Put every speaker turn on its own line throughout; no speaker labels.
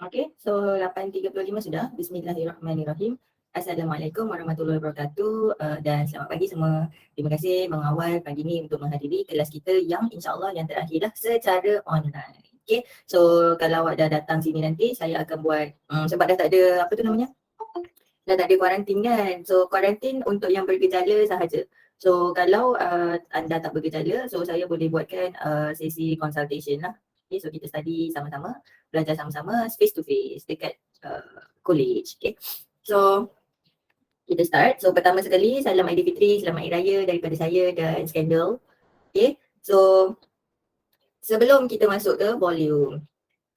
Okey, so 8.35 sudah. Bismillahirrahmanirrahim. Assalamualaikum warahmatullahi wabarakatuh dan selamat pagi semua. Terima kasih mengawal pagi ni untuk menghadiri kelas kita yang insyaAllah yang terakhir lah secara online. Okey, so kalau awak dah datang sini nanti saya akan buat sebab dah tak ada apa tu namanya? Dah tak ada kuarantin kan. So kuarantin untuk yang bergejala sahaja. So kalau anda tak bergejala, so saya boleh buatkan sesi consultation lah. Okay, so kita study sama-sama, belajar sama-sama face to face dekat college. Okay. So kita start. So pertama sekali salam Aidilfitri, selamat Hari Raya daripada saya dan Skandal. Okay. So sebelum kita masuk ke volume,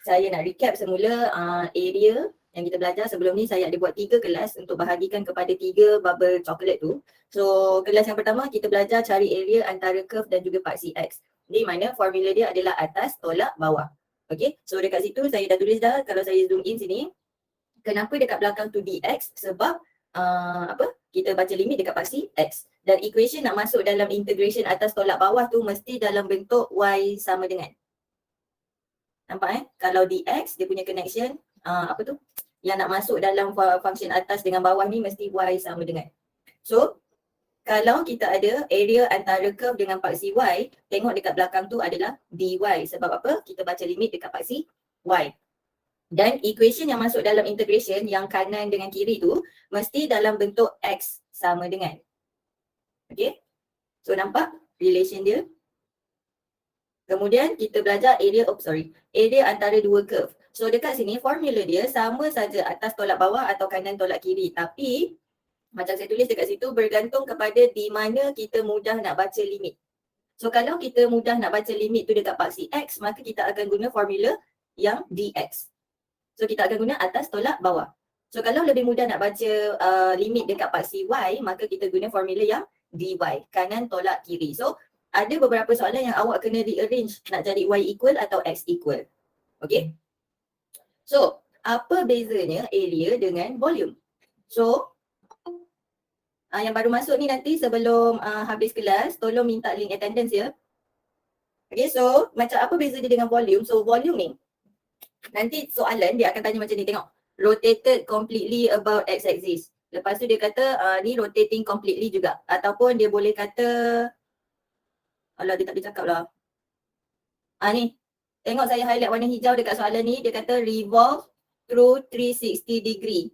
saya nak recap semula area yang kita belajar. Sebelum ni saya ada buat 3 kelas untuk bahagikan kepada 3 bubble coklat tu. So kelas yang pertama kita belajar cari area antara curve dan juga paksi X. Di mana formula dia adalah atas tolak bawah. Okay, so dekat situ saya dah tulis dah. Kalau saya zoom in sini, kenapa dekat belakang tu dx? Sebab kita baca limit dekat paksi X. Dan equation nak masuk dalam integration atas tolak bawah tu mesti dalam bentuk Y sama dengan. Nampak kalau dx dia punya connection yang nak masuk dalam function atas dengan bawah ni mesti Y sama dengan. So kalau kita ada area antara curve dengan paksi Y, tengok dekat belakang tu adalah dy. Sebab apa? Kita baca limit dekat paksi Y. Dan equation yang masuk dalam integration yang kanan dengan kiri tu mesti dalam bentuk X sama dengan. Okay. So nampak relation dia? Kemudian kita belajar area antara dua curve. So dekat sini formula dia sama saja atas tolak bawah atau kanan tolak kiri. Tapi macam saya tulis dekat situ bergantung kepada di mana kita mudah nak baca limit. So kalau kita mudah nak baca limit tu dekat paksi X, maka kita akan guna formula yang dx. So kita akan guna atas tolak bawah. So kalau lebih mudah nak baca limit dekat paksi Y, maka kita guna formula yang dy, kanan tolak kiri. So ada beberapa soalan yang awak kena rearrange nak jadi Y equal atau X equal. Okay. So apa bezanya area dengan volume? So yang baru masuk ni nanti sebelum habis kelas, tolong minta link attendance ya. Okay, so macam apa beza dia dengan volume? So volume ni, nanti soalan dia akan tanya macam ni, tengok. Rotated completely about x-axis. Lepas tu dia kata ni rotating completely juga. Ataupun dia boleh kata, alah dia tak boleh cakap lah. Ni, tengok saya highlight warna hijau dekat soalan ni, dia kata revolve through 360 degree.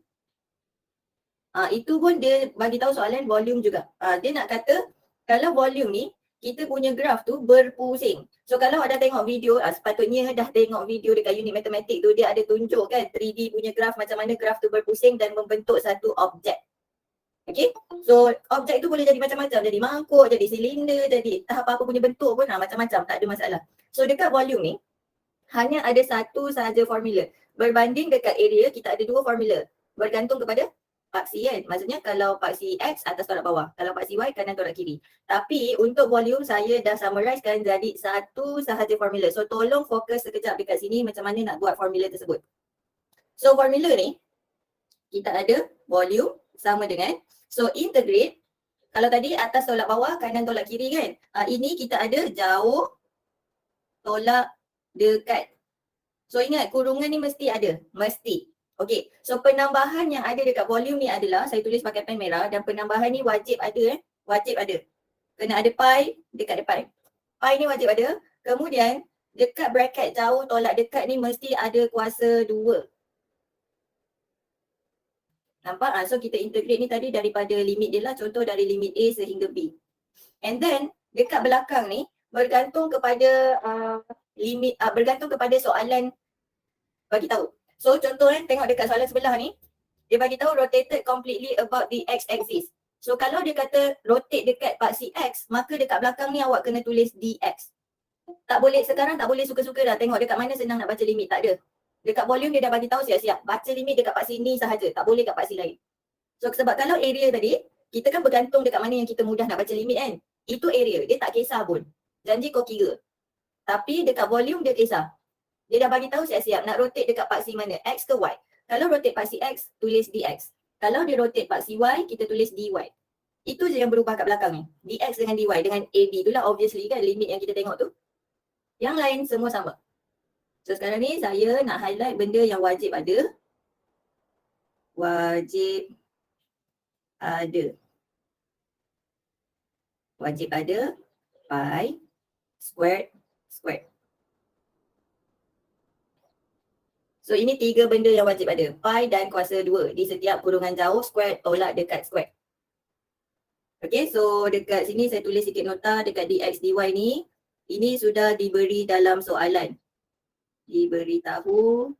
Itu pun dia bagi tahu soalan volume juga. Dia nak kata kalau volume ni kita punya graf tu berpusing. So kalau ada tengok video, sepatutnya dah tengok video dekat unit matematik tu, dia ada tunjuk kan 3D punya graf, macam mana graf tu berpusing dan membentuk satu objek. Okay, so objek tu boleh jadi macam-macam, jadi mangkuk, jadi silinder, jadi apa-apa punya bentuk pun macam-macam, tak ada masalah. So dekat volume ni hanya ada satu sahaja formula. Berbanding dekat area kita ada dua formula. Bergantung kepada paksi kan. Maksudnya kalau paksi X atas tolak bawah, kalau paksi Y kanan tolak kiri. Tapi untuk volume saya dah summarizekan jadi satu sahaja formula. So tolong fokus sekejap dekat sini macam mana nak buat formula tersebut. So formula ni kita ada volume sama dengan, so integrate. Kalau tadi atas tolak bawah kanan tolak kiri kan. Ini kita ada jauh tolak dekat. So ingat kurungan ni mesti ada, mesti. Okay, so penambahan yang ada dekat volume ni adalah, saya tulis pakai pen merah, dan penambahan ni wajib ada wajib ada. Kena ada pi dekat depan. Pi ni wajib ada. Kemudian dekat bracket jauh tolak dekat ni mesti ada kuasa 2. Nampak? So kita integrate ni tadi daripada limit dia lah, contoh dari limit A sehingga B. And then dekat belakang ni bergantung kepada limit, bergantung kepada soalan bagi tahu. So contoh tengok dekat soalan sebelah ni, dia bagi tahu rotated completely about the x-axis. So kalau dia kata rotate dekat paksi X, maka dekat belakang ni awak kena tulis dx. Tak boleh, sekarang tak boleh suka-suka dah tengok dekat mana senang nak baca limit, tak ada. Dekat volume dia dah bagi tahu siap-siap, baca limit dekat paksi ni sahaja, tak boleh dekat paksi lain. So sebab kalau area tadi, kita kan bergantung dekat mana yang kita mudah nak baca limit kan. Itu area, dia tak kisah pun. Janji kau kira. Tapi dekat volume dia kisah. Dia dah bagi tahu siap-siap nak rotate dekat paksi mana, X ke Y. Kalau rotate paksi X, tulis dx. Kalau dia rotate paksi Y, kita tulis dy. Itu je yang berubah kat belakang ni. Dx dengan dy, dengan AB tu lah obviously kan limit yang kita tengok tu. Yang lain semua sama. So sekarang ni saya nak highlight benda yang wajib ada. Wajib ada. Wajib ada pi squared squared. So ini 3 benda yang wajib ada. Pi dan kuasa 2 di setiap kurungan jauh squared tolak dekat squared. Okay, so dekat sini saya tulis sikit nota dekat dx dy ni. Ini sudah diberi dalam soalan. Diberitahu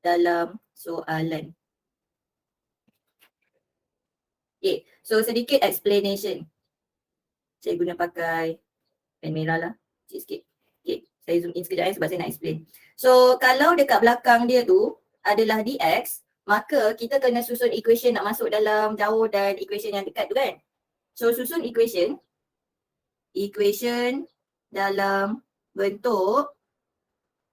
dalam soalan. Okay, so sedikit explanation. Saya guna pakai pen merah lah, sikit. Okay, saya zoom in sekejap sebab saya nak explain. So kalau dekat belakang dia tu adalah dx, maka kita kena susun equation nak masuk dalam jauh dan equation yang dekat tu kan. So susun equation dalam bentuk,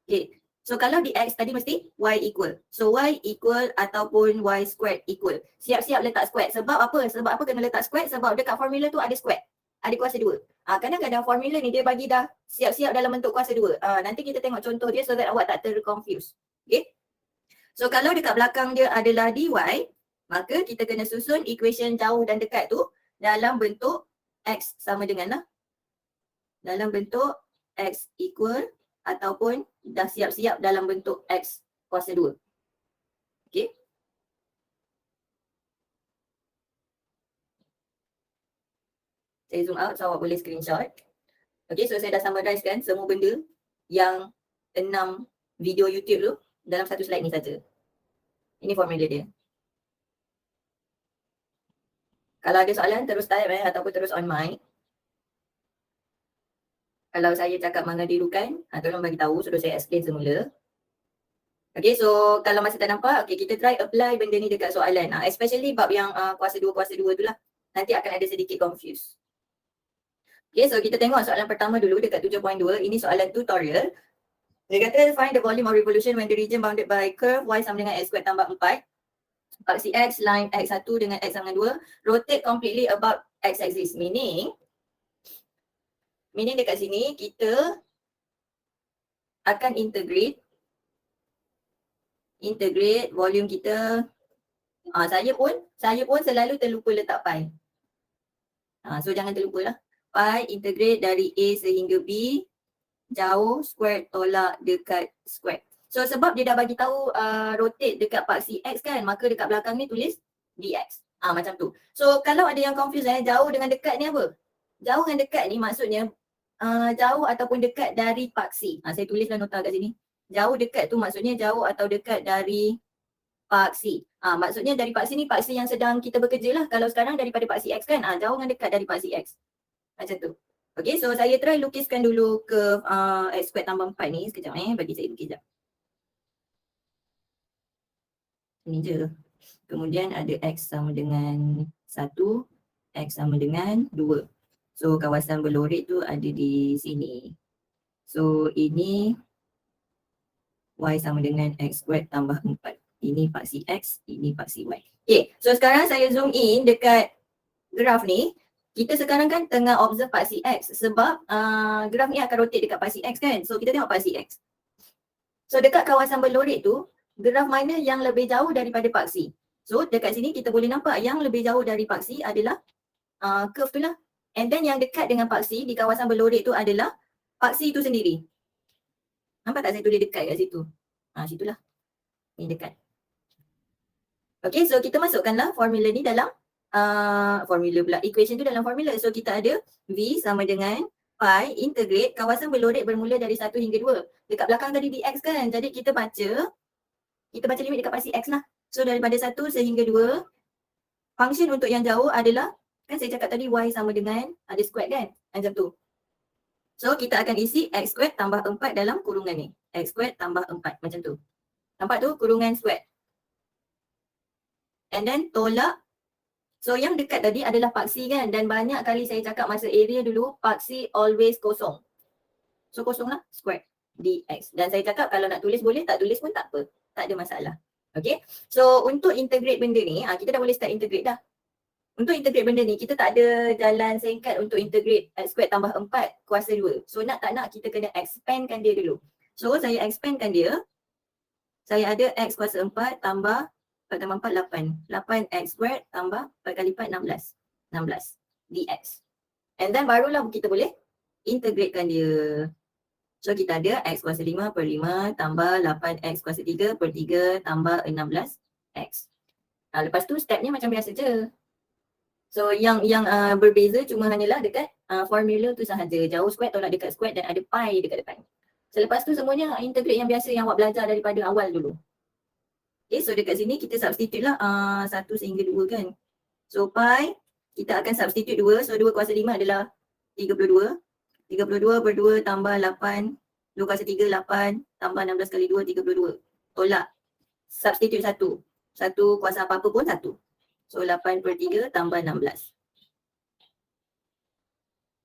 okay. So kalau dx tadi mesti y equal. So y equal ataupun y squared equal. Siap-siap letak squared. Sebab apa? Sebab apa kena letak squared? Sebab dekat formula tu ada squared. Ada kuasa 2. Kadang-kadang formula ni dia bagi dah siap-siap dalam bentuk kuasa 2. Nanti kita tengok contoh dia so that awak tak terconfuse. Okay. So kalau dekat belakang dia adalah dy, maka kita kena susun equation jauh dan dekat tu dalam bentuk x sama dengan lah. Dalam bentuk x equal ataupun dah siap-siap dalam bentuk x kuasa 2. Okay. Saya zoom out so awak boleh screenshot. Okay, so saya dah summarize kan semua benda yang 6 video YouTube tu dalam satu slide ni saja. Ini formula dia. Kalau ada soalan terus type ataupun terus on mic. Kalau saya cakap menghadirukan, tolong bagi tahu sudah saya explain semula. Okay, so kalau masih tak nampak, okay, kita try apply benda ni dekat soalan. Especially bab yang kuasa 2 tu lah. Nanti akan ada sedikit confuse. Okay, so kita tengok soalan pertama dulu dekat 7.2. Ini soalan tutorial. Dia kata find the volume of revolution when the region bounded by curve y sama dengan x squared tambah 4. Paksi x, line x1 dengan x sama dengan 2. Rotate completely about x axis. Meaning dekat sini kita akan integrate volume kita. Saya pun selalu terlupa letak pi. So jangan terlupa lah. Pi integrate dari A sehingga B, jauh square tolak dekat square. So sebab dia dah bagi tahu rotate dekat paksi x kan, maka dekat belakang ni tulis dx. Macam tu. So kalau ada yang confuse jauh dengan dekat ni apa? Jauh dengan dekat ni maksudnya jauh ataupun dekat dari paksi. Saya tulislah nota kat sini. Jauh dekat tu maksudnya jauh atau dekat dari paksi. Maksudnya dari paksi ni paksi yang sedang kita bekerja lah. Kalau sekarang daripada paksi x kan, jauh dengan dekat dari paksi x. Macam tu. Okay, so saya try lukiskan dulu curve x squared tambah 4 ni. Sekejap bagi saya lukis sekejap. Ini je. Kemudian ada x sama dengan 1, x sama dengan 2. So kawasan berlorit tu ada di sini. So ini y sama dengan x squared tambah 4. Ini paksi x, ini paksi y. Okay, so sekarang saya zoom in dekat graf ni. Kita sekarang kan tengah observe paksi x sebab graf ni akan rotate dekat paksi x kan. So kita tengok paksi x. So dekat kawasan berlorit tu, graf mana yang lebih jauh daripada paksi? So dekat sini kita boleh nampak yang lebih jauh dari paksi adalah curve tu lah. And then yang dekat dengan paksi di kawasan berlorit tu adalah paksi itu sendiri. Nampak tak saya tulis dekat kat situ? Situlah. Ni dekat. Okay, so kita masukkanlah formula ni dalam equation tu dalam formula. So kita ada V sama dengan pi integrate kawasan berlorit bermula dari 1 hingga 2. Dekat belakang tadi dx kan. Jadi kita baca limit dekat paksi x lah. So daripada 1 sehingga 2, function untuk yang jauh adalah, kan saya cakap tadi y sama dengan ada square kan. Macam tu. So kita akan isi x squared tambah 4 dalam kurungan ni. X squared tambah 4 macam tu. Nampak tu kurungan square. And then tolak. So yang dekat tadi adalah paksi kan. Dan banyak kali saya cakap masa area dulu, paksi always kosong. So kosong lah square dx. Dan saya cakap kalau nak tulis boleh, tak tulis pun tak apa. Tak ada masalah. Okay. So untuk integrate benda ni, kita dah boleh start integrate dah. Untuk integrate benda ni, kita tak ada jalan singkat untuk integrate x squared tambah 4 kuasa 2. So nak tak nak kita kena expandkan dia dulu. So saya expandkan dia. Saya ada X kuasa 4 tambah 4 tambah 4, 8. 8X squared tambah 4 kali 4, 16. 16 dx. And then barulah kita boleh integratekan dia. So kita ada X kuasa 5 per 5 tambah 8X kuasa 3 per 3 tambah 16X. Lepas tu stepnya macam biasa je. So yang berbeza cuma hanyalah dekat formula tu sahaja. Jauh square tolak dekat square dan ada pi dekat depan. Selepas tu semuanya integrate yang biasa yang awak belajar daripada awal dulu. Okay, so dekat sini kita substitute lah 1 sehingga 2 kan. So pi kita akan substitute 2. So 2 kuasa 5 adalah 32. 32 per 2 tambah 8. 2 kuasa 3, 8 tambah 16 kali 2, 32. Tolak. Substitute 1. 1 kuasa apa-apa pun 1. So 8 per 3 tambah 16.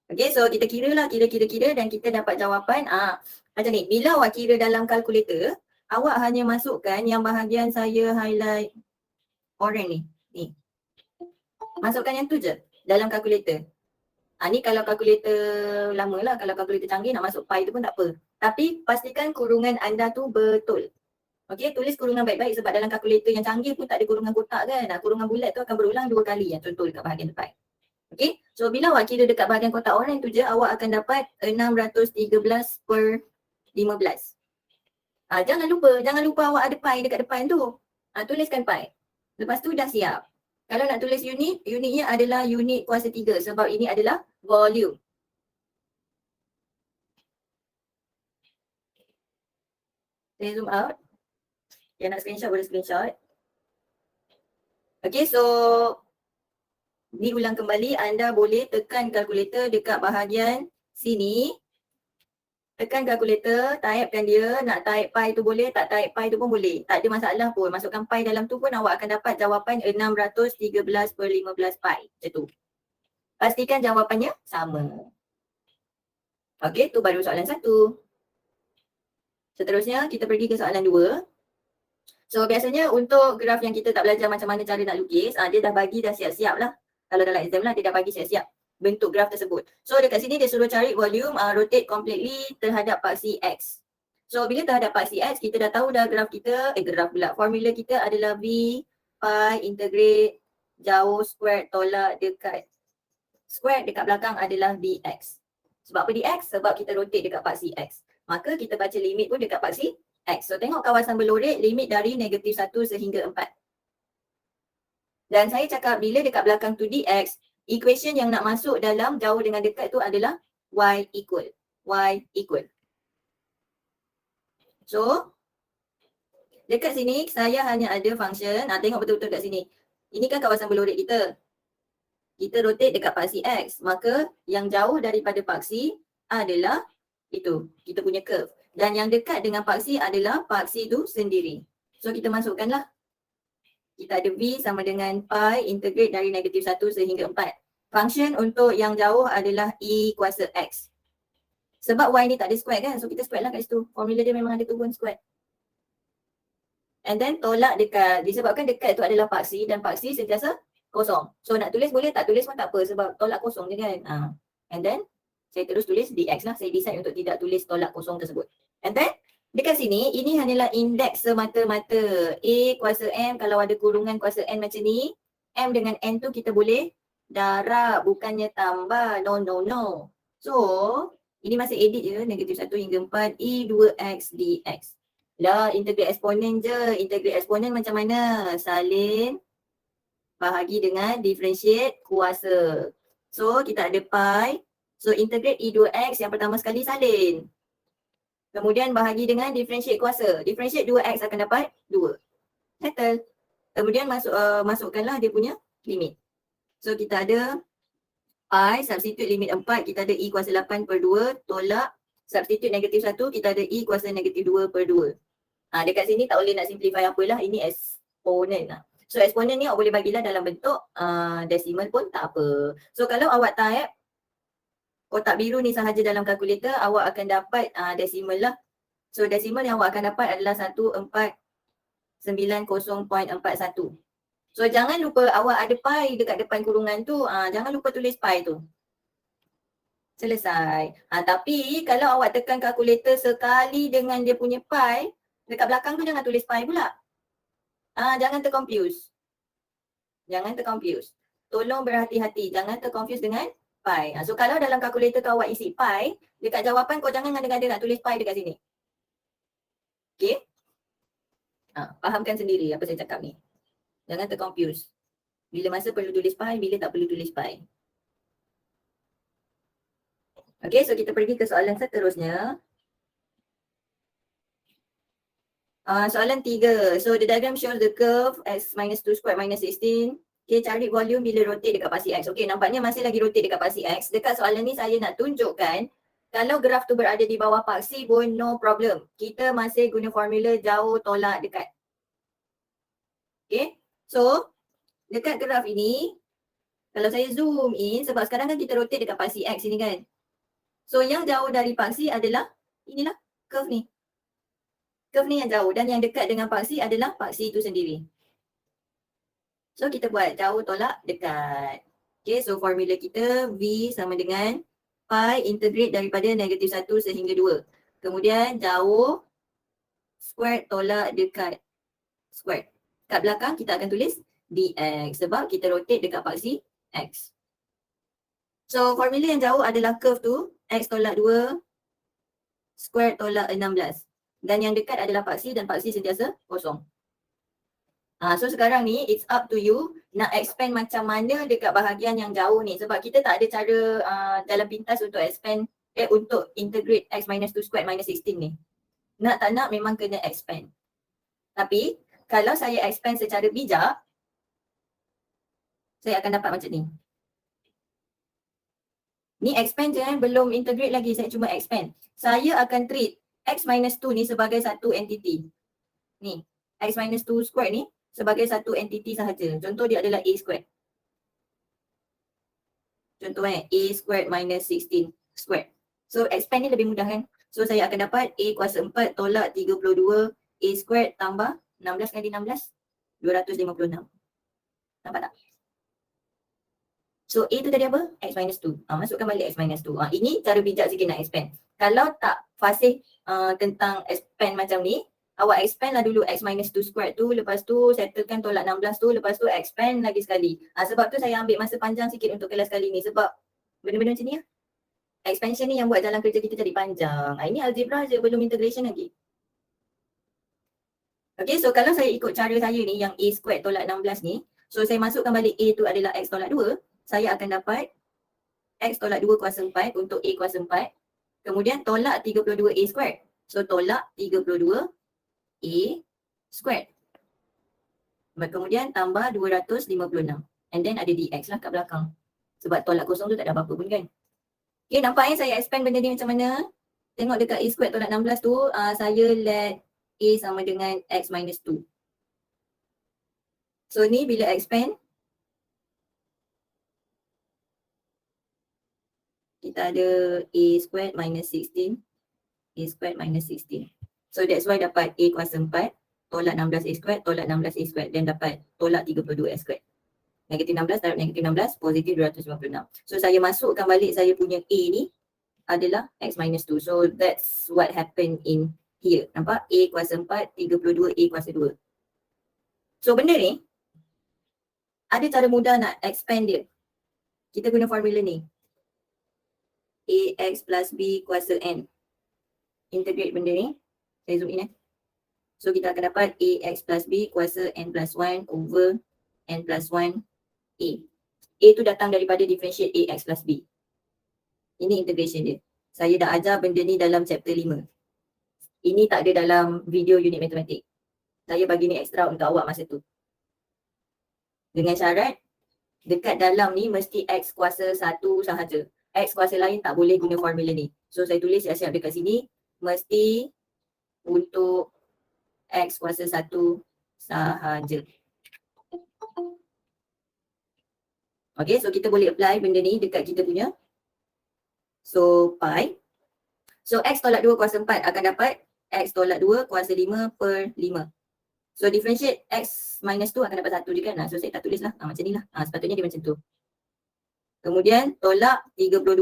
Okay, so kita kira lah, kira dan kita dapat jawapan macam ni. Bila awak kira dalam kalkulator, awak hanya masukkan yang bahagian saya highlight orange ni. Masukkan yang tu je dalam kalkulator. Ni kalau kalkulator lama lah, kalau kalkulator canggih nak masuk pi tu pun tak apa. Tapi pastikan kurungan anda tu betul. Okay, tulis kurungan baik-baik sebab dalam kalkulator yang canggih pun tak ada kurungan kotak kan. Kurungan bulat tu akan berulang 2 kali yang contoh dekat bahagian depan. Okay, so bila awak kira dekat bahagian kotak orange tu je, awak akan dapat 613 per 15. Jangan lupa awak ada pi dekat depan tu. Tuliskan pi. Lepas tu dah siap. Kalau nak tulis unitnya adalah unit kuasa 3 sebab ini adalah volume. Saya zoom out. Yang nak screenshot boleh screenshot. Okay, so diulang kembali, anda boleh tekan kalkulator dekat bahagian sini. Tekan kalkulator, typekan dia, nak type pi tu boleh, tak type pi tu pun boleh. Tak ada masalah pun, masukkan pi dalam tu pun awak akan dapat jawapan 613 per 15 pi. Macam tu. Pastikan jawapannya sama. Okey, tu baru soalan 1. Seterusnya kita pergi ke soalan 2. So biasanya untuk graf yang kita tak belajar macam mana cara nak lukis, dia dah bagi dah siap-siap lah. Kalau dalam exam lah, dia dah bagi siap-siap bentuk graf tersebut. So dekat sini dia suruh cari volume, rotate completely terhadap paksi X. So bila terhadap paksi X, kita dah tahu dah graf kita, graf pula, formula kita adalah V pi integrate jauh square tolak dekat square dekat belakang adalah dx. Sebab apa dx? Sebab kita rotate dekat paksi X. Maka kita baca limit pun dekat paksi X. So tengok kawasan berlorek, limit dari -1 sehingga 4. Dan saya cakap bila dekat belakang tu dx, equation yang nak masuk dalam jauh dengan dekat tu adalah y equal. Y equal. So, dekat sini saya hanya ada function. Tengok betul-betul kat sini. Ini kan kawasan berlorek kita. Kita rotate dekat paksi X. Maka yang jauh daripada paksi adalah itu. Kita punya curve. Dan yang dekat dengan paksi adalah paksi tu sendiri. So, kita masukkanlah. Kita ada V sama dengan pi integrate dari -1 sehingga 4. Function untuk yang jauh adalah E kuasa X. Sebab Y ni tak ada square kan. So kita square lah kat situ. Formula dia memang ada turun square. And then tolak dekat. Disebabkan dekat tu adalah paksi dan paksi sentiasa kosong. So nak tulis boleh, tak tulis pun tak apa sebab tolak kosong je kan. And then saya terus tulis dx lah. Saya decide untuk tidak tulis tolak kosong tersebut. And then dekat sini, ini hanyalah indeks semata-mata. A kuasa M, kalau ada kurungan kuasa N macam ni, M dengan N tu kita boleh darab, bukannya tambah. No. So, ini masih edit je, -1 hingga 4, E2X dx. Lah, integrate eksponen je. Integrate eksponen macam mana? Salin bahagi dengan differentiate kuasa. So, kita ada pi. So, integrate E2X yang pertama sekali salin. Kemudian bahagi dengan differentiate kuasa. Differentiate 2x akan dapat 2. Settle. Kemudian masukkanlah dia punya limit. So kita ada pi, substitute limit 4, kita ada E kuasa 8 per 2, tolak, substitute -1, kita ada E kuasa -2 per 2. Dekat sini tak boleh nak simplify apalah, ini eksponen lah. So eksponen ni awak boleh bagilah dalam bentuk decimal pun tak apa. So kalau awak type kotak biru ni sahaja dalam kalkulator, awak akan dapat decimal lah. So decimal yang awak akan dapat adalah 1490.41. So jangan lupa awak ada pi dekat depan kurungan tu, jangan lupa tulis pi tu. Selesai. Tapi kalau awak tekan kalkulator sekali dengan dia punya pi, dekat belakang tu jangan tulis pi pula. Jangan terconfuse. Jangan terconfuse. Tolong berhati-hati, jangan terconfuse dengan pi. So kalau dalam kalkulator tu awak isi pi, dekat jawapan kau jangan ngada-ngada nak tulis pi dekat sini. Okay? Fahamkan sendiri apa saya cakap ni. Jangan terconfuse. Bila masa perlu tulis pi, bila tak perlu tulis pi. Okay, so kita pergi ke soalan seterusnya. Soalan 3. So the diagram shows the curve x minus 2 squared minus 16. Okay, cari volume bila rotate dekat paksi x. Okay, nampaknya masih lagi rotate dekat paksi x. Dekat soalan ni saya nak tunjukkan kalau graf tu berada di bawah paksi pun no problem. Kita masih guna formula jauh tolak dekat. Okay, so dekat graf ini, kalau saya zoom in, sebab sekarang kan kita rotate dekat paksi x ni kan. So yang jauh dari paksi adalah inilah curve ni. Curve ni yang jauh dan yang dekat dengan paksi adalah paksi itu sendiri. So kita buat jauh tolak dekat. Okay, so formula kita V sama dengan pi integrate daripada negatif 1 sehingga 2. Kemudian jauh square tolak dekat square. Kat belakang kita akan tulis dx sebab kita rotate dekat paksi x. So formula yang jauh adalah curve tu x tolak 2 square tolak 16. Dan yang dekat adalah paksi dan paksi sentiasa kosong. So sekarang ni it's up to you nak expand macam mana dekat bahagian yang jauh ni. Sebab kita tak ada cara dalam pintas untuk expand, untuk integrate x minus 2 squared minus 16 ni. Nak tak nak memang kena expand. Tapi kalau saya expand secara bijak, saya akan dapat macam ni. Ni expand je belum integrate lagi, saya cuma expand. Saya akan treat x minus 2 ni sebagai satu entity. Ni, x minus 2 squared ni sebagai satu entity sahaja. Contoh dia adalah a squared. Contoh a squared minus 16 squared. So expand ni lebih mudah kan. So saya akan dapat a kuasa 4 tolak 32 a squared tambah 16 kali 16, 256. Nampak tak? So A tu tadi apa? X minus 2. Masukkan balik X minus 2. Ini cara bijak sikit nak expand. Kalau tak fasih tentang expand macam ni, awak expand lah dulu X minus 2 squared tu, lepas tu settlekan tolak 16 tu, lepas tu expand lagi sekali. Sebab tu saya ambil masa panjang sikit untuk kelas kali ni sebab benda-benda macam ni lah. Expansion ni yang buat jalan kerja kita jadi panjang. Ini algebra je, belum integration lagi. Okay, so kalau saya ikut cara saya ni yang A squared tolak 16 ni, so saya masukkan balik A tu adalah X tolak 2, saya akan dapat X tolak 2 kuasa 4 untuk A kuasa 4. Kemudian tolak 32 A squared. So tolak 32 A squared. Kemudian tambah 256. And then ada dx lah kat belakang. Sebab tolak kosong tu tak ada apa-apa pun kan. Okay, nampaknya saya expand benda ni macam mana? Tengok dekat A squared tolak 16 tu, saya let A sama dengan X minus 2. So ni bila expand, kita ada A squared minus 16. A squared minus 16. So that's why dapat A kuasa 4, tolak 16 A squared, tolak 16 A squared. Dan dapat tolak 32 A squared. Negatif 16 darab negatif 16, positif 256. So saya masukkan balik saya punya A ni adalah X minus 2. So that's what happened in here. Nampak? A kuasa 4, 32 A kuasa 2. So benda ni, ada cara mudah nak expand dia. Kita guna formula ni. AX plus B kuasa N. Integrate benda ni. Saya zoom in So kita akan dapat AX plus B kuasa N plus 1 over N plus 1 A. A tu datang daripada differentiate AX plus B. Ini integration dia. Saya dah ajar benda ni dalam chapter 5. Ini tak ada dalam video unit matematik. Saya bagi ni extra untuk awak masa tu. Dengan syarat, dekat dalam ni mesti X kuasa 1 sahaja. X kuasa lain tak boleh guna formula ni. So saya tulis siap-siap dekat sini. Mesti untuk X kuasa 1 sahaja. Okay, so kita boleh apply benda ni dekat kita punya. So pi. So X tolak 2 kuasa 4 akan dapat X tolak 2 kuasa 5 per 5. So differentiate X minus 2 akan dapat 1 je kan. So saya tak tulis lah. Macam ni lah. Sepatutnya dia macam tu. Kemudian tolak 32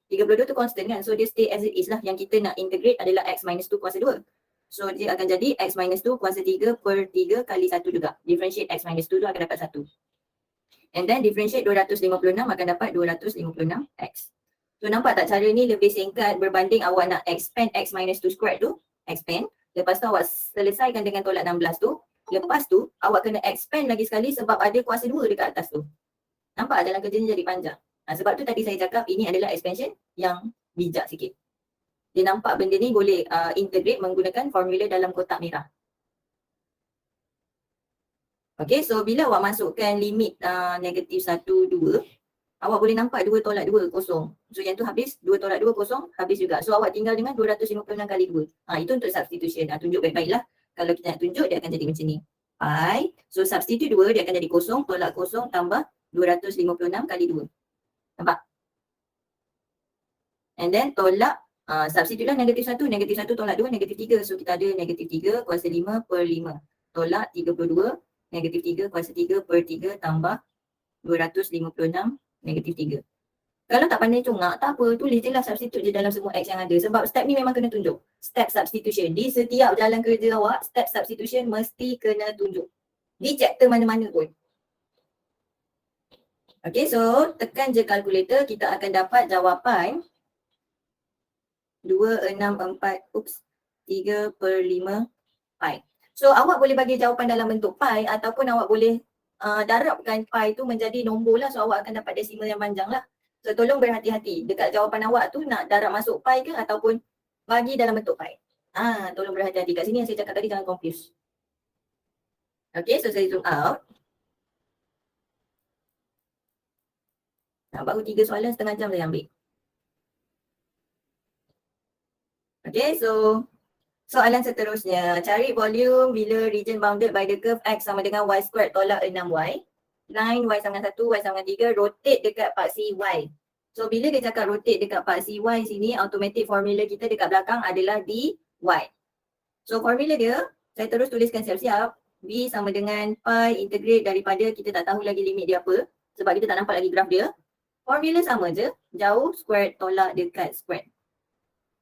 32 tu constant kan. So dia stay as it is lah. Yang kita nak integrate adalah x minus 2 kuasa 2. So dia akan jadi x minus 2 kuasa 3 per 3 kali 1 juga. Differentiate x minus 2 tu akan dapat 1. And then differentiate 256 akan dapat 256x. So nampak tak cara ni lebih singkat berbanding awak nak expand x minus 2 squared tu. Expand. Lepas tu awak selesaikan dengan tolak 16 tu. Lepas tu awak kena expand lagi sekali sebab ada kuasa 2 dekat atas tu. Nampak jalan kerja ni jadi panjang. Sebab tu tadi saya cakap ini adalah expansion yang bijak sikit. Dia nampak benda ni boleh integrate menggunakan formula dalam kotak merah. Okay, so bila awak masukkan limit negatif 1, 2, awak boleh nampak 2 tolak 2 kosong. So yang tu habis, 2 tolak 2 kosong, habis juga. So awak tinggal dengan 256 kali 2. Itu untuk substitution. Tunjuk baik-baik lah. Kalau kita nak tunjuk, dia akan jadi macam ni. Pi, so substitute 2, dia akan jadi kosong, tolak kosong tambah 256 kali 2. Nampak? And then tolak, substitute lah negatif 1 tolak 2, negatif 3. So kita ada negatif 3 kuasa 5 per 5. Tolak 32, negatif 3 kuasa 3 per 3 tambah 256 negatif 3. Kalau tak pandai congak, tak apa, tulis je lah substitute je dalam semua X yang ada. Sebab step ni memang kena tunjuk. Step substitution. Di setiap jalan kerja awak, step substitution mesti kena tunjuk. Di chapter mana-mana pun. Okay, so tekan je kalkulator, kita akan dapat jawapan 264, 3 per 5 pi. So awak boleh bagi jawapan dalam bentuk pi ataupun awak boleh darabkan pi tu menjadi nombor lah. So awak akan dapat desimal yang panjang lah. So tolong berhati-hati dekat jawapan awak tu nak darab masuk pi ke ataupun bagi dalam bentuk pi. Tolong berhati-hati. Kat sini yang saya cakap tadi jangan confuse. Okay, so saya zoom out. Baru 3 soalan setengah jam saya ambil. Okay, so soalan seterusnya. Cari volume bila region bounded by the curve X sama dengan Y squared tolak 6Y. Line Y sama dengan 1, Y sama dengan 3, rotate dekat paksi Y. So bila dia cakap rotate dekat paksi Y sini, automatic formula kita dekat belakang adalah dy. So formula dia, saya terus tuliskan siap-siap. B sama dengan pi integrate daripada kita tak tahu lagi limit dia apa. Sebab kita tak nampak lagi graf dia. Formula sama je, jauh squared tolak dekat squared.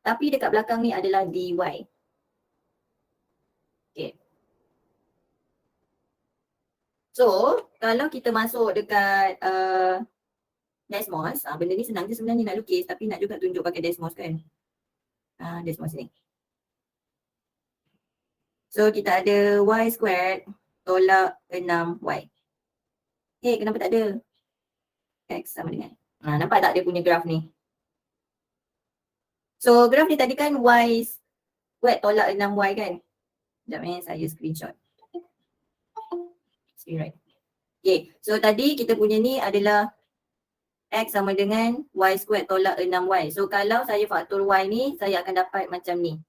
Tapi dekat belakang ni adalah dy. Okay. So, kalau kita masuk dekat Desmos, benda ni senang je sebenarnya nak lukis tapi nak juga tunjuk pakai Desmos kan. Desmos ni. So, kita ada y squared tolak 6y. Kenapa tak ada? X sama dengan. Nampak tak dia punya graf ni? So, graf ni tadi kan y squared tolak 6y kan? Sekejap saya screenshot. Screen right. Okay, so tadi kita punya ni adalah X sama dengan Y squared tolak 6Y. So kalau saya faktor Y ni, saya akan dapat macam ni.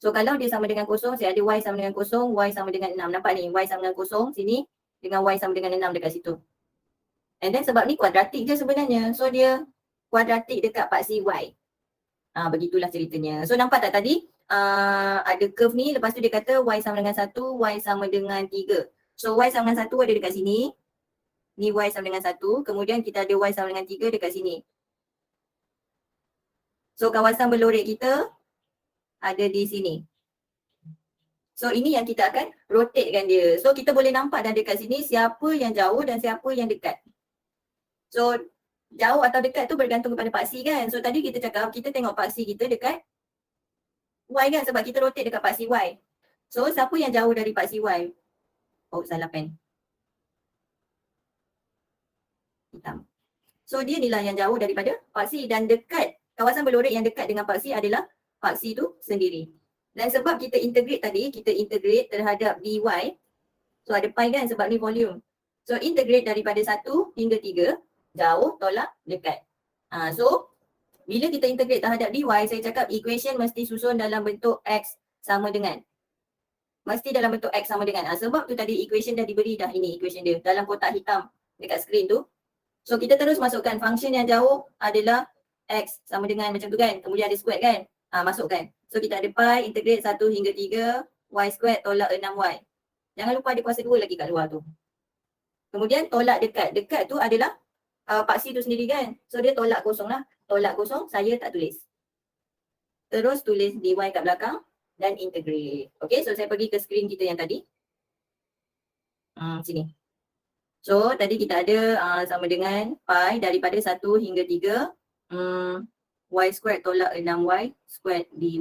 So kalau dia sama dengan kosong, saya ada Y sama dengan kosong, Y sama dengan 6. Nampak ni, Y sama dengan kosong sini, dengan Y sama dengan 6 dekat situ. And then sebab ni kuadratik je sebenarnya. So dia kuadratik dekat paksi Y. Begitulah ceritanya. So nampak tak tadi? Ada curve ni, lepas tu dia kata Y sama dengan 1, Y sama dengan 3. So Y sama dengan 1 ada dekat sini. Ni Y sama dengan 1. Kemudian kita ada Y sama dengan 3 dekat sini. So kawasan berlorek kita ada di sini. So ini yang kita akan rotatekan dia. So kita boleh nampak dah dekat sini siapa yang jauh dan siapa yang dekat. So jauh atau dekat tu bergantung kepada paksi kan. So tadi kita cakap kita tengok paksi kita dekat Y kan sebab kita rotate dekat paksi Y. So siapa yang jauh dari paksi Y? Oh salah pen. Hitam. So dia inilah yang jauh daripada paksi dan dekat kawasan berlorek yang dekat dengan paksi adalah paksi tu sendiri. Dan sebab kita integrate tadi, kita integrate terhadap dy. So ada pi kan sebab ni volume. So integrate daripada 1 hingga 3, jauh tolak dekat. So bila kita integrate terhadap dy, saya cakap equation mesti susun dalam bentuk x sama dengan. Mesti dalam bentuk x sama dengan. Sebab tu tadi equation dah diberi dah, ini equation dia dalam kotak hitam dekat screen tu. So kita terus masukkan function yang jauh adalah x sama dengan macam tu kan. Kemudian ada square kan. Masukkan. So kita ada pi integrate 1 hingga 3 y squared tolak 6y. Jangan lupa ada kuasa 2 lagi kat luar tu. Kemudian tolak dekat. Dekat tu adalah paksi tu sendiri kan. So dia tolak kosong lah. tolak kosong, saya tak tulis. Terus tulis dy kat belakang dan integrate. Okay, so saya pergi ke screen kita yang tadi. Sini. So tadi kita ada sama dengan pi daripada 1 hingga 3 y squared tolak 6y squared dy.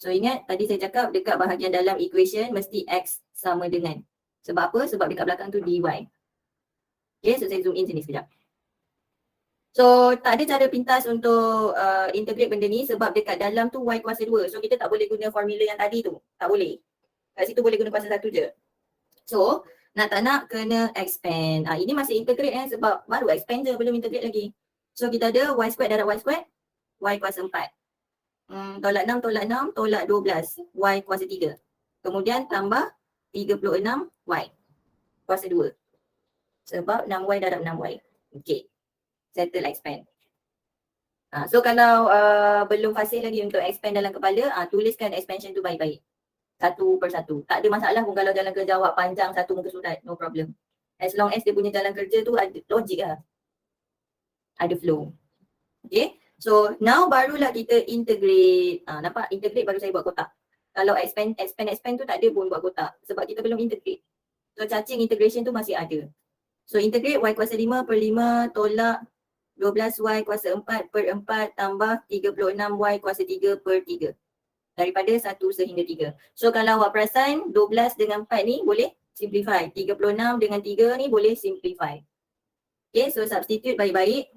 So ingat tadi saya cakap dekat bahagian dalam equation mesti x sama dengan. Sebab apa? Sebab dekat belakang tu dy. Okay, so saya zoom in sini sekejap. So tak ada cara pintas untuk integrate benda ni sebab dekat dalam tu y kuasa 2. So kita tak boleh guna formula yang tadi tu. Tak boleh. Kat situ boleh guna kuasa 1 je. So nak tak nak kena expand. Ini masih integrate sebab baru expand je, belum integrate lagi. So kita ada y squared darab y squared, y kuasa 4. Tolak 6, tolak 6, tolak 12, y kuasa 3. Kemudian tambah 36y kuasa 2. Sebab 6y darab 6y. Okay. Settle expand. So kalau belum fasih lagi untuk expand dalam kepala, tuliskan expansion tu baik-baik. Satu per satu. Tak ada masalah pun kalau jalan kerja awak panjang satu muka surat. No problem. As long as dia punya jalan kerja tu ada logik lah. Ada flow. Okay. So now barulah kita integrate. Nampak? Integrate baru saya buat kotak. Kalau expand tu tak ada pun buat kotak. Sebab kita belum integrate. So cacing integration tu masih ada. So integrate y kuasa 5 per 5 tolak 12y kuasa 4 per 4 tambah 36y kuasa 3 per 3. Daripada 1 sehingga 3. So kalau awak perasan 12 dengan 4 ni boleh simplify. 36 dengan 3 ni boleh simplify. Okay, so substitute baik-baik.